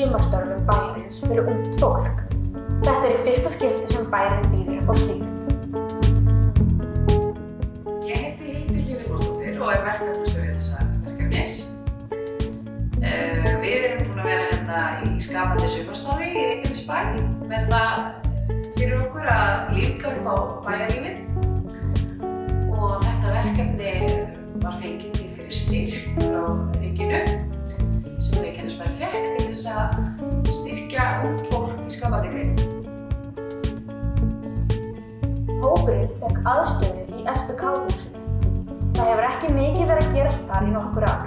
sumarstörfum bæjarins fyrir ungt fólk. Þetta í fyrsta skipti sem bærinn býður upp á slíkt. Ég heiti Hildur Hlíf Vilhjálmsdóttir og verkefnastjóri þessa verkefnis. Við erum búin að vera hérna í skapandi sumarstarfi í Reykjanesbæ með það fyrir okkur að lífga upp á bæjarlífið. Og þetta verkefni var fengið fyrir styrk frá ríkinu sem Reykjanesbær fékk til þess að styrkja ungt fólk í skapandi greinum. Hópurinn fékk aðstöðu í SPK-húsinu. Það hefur ekki mikið verið að gerast þar í nokkur ár.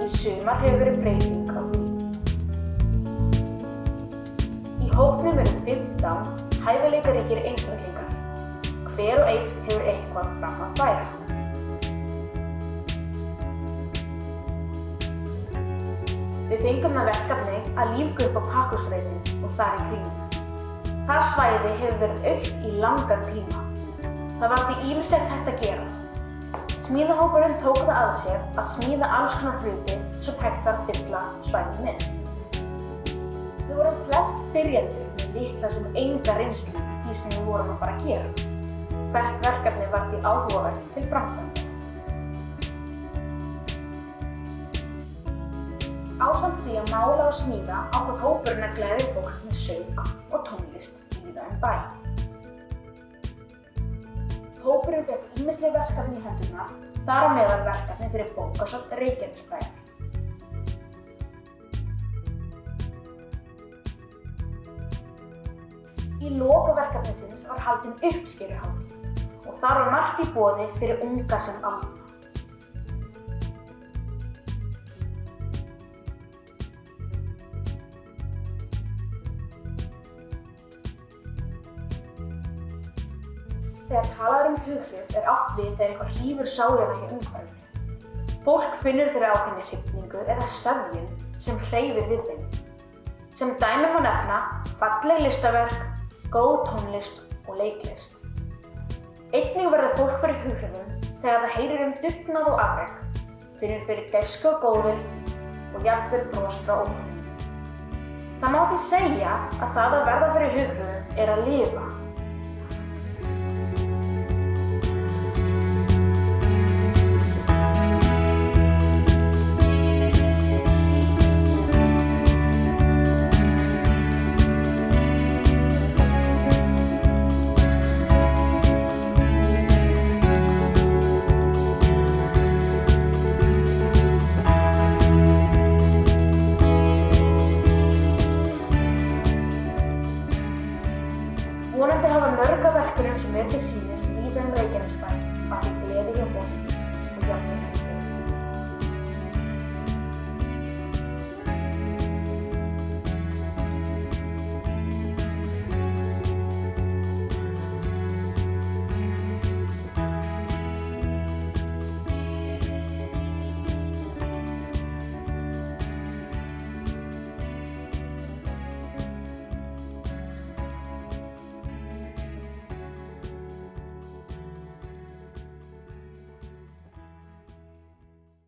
Í sumar hefur verið breyting á því. Í hópnum eru 15 hæfileikaríkir einstaklingar. Hver og einn hefur eitthvað fram að færa. Við fengum það verkefni að lífga upp á Pakkhúsreitinn og þar í kringum. Það svæði hefur verið autt í langan tíma. Það var því ýmislegt hægt að gera. Smíðahópurinn tók það að sér að smíða alls konar hluti svo hægt var að fylla svæðið með. Við vorum flest byrjendur með litla sem enga reynslu í því sem við vorum að fara að gera. Hvert verkefni var því áhugavert til framkvæmda. Ásamt því að mála og smíða ákvað hópurinn að gleðja fólk með söng og tónlist víða bæ. Hópurinn fékk ýmisleg verkefni í hendurnar, þar á meðal verkefni fyrir bókasafn Reykjanesbæjar. Í loka verkefnisins var haldin uppskeruhátíð og þar var margt í boði fyrir unga sem aldna. Þegar talað hughrif átt við þegar eitthvað hrífur sálina í umhverfinu. Fólk finnur fyrir ákveðinni hrifningu eða seðjun sem hreyfir við þeim. Sem dæmi má nefna falleg listaverk, góð tónlist og leiklist. Einnig verður fólk fyrir hughrifum þegar það heyrir dugnað og afrek, finnur fyrir gæsku og góðvild og jafnvel bros frá ókunnum. Það má því segja að það að verða fyrir hughrifum að lifa. Vonandi hafa mörg af verkunum sem til sýnis víða Reykjanesbæ vakið gleði hjá fólki.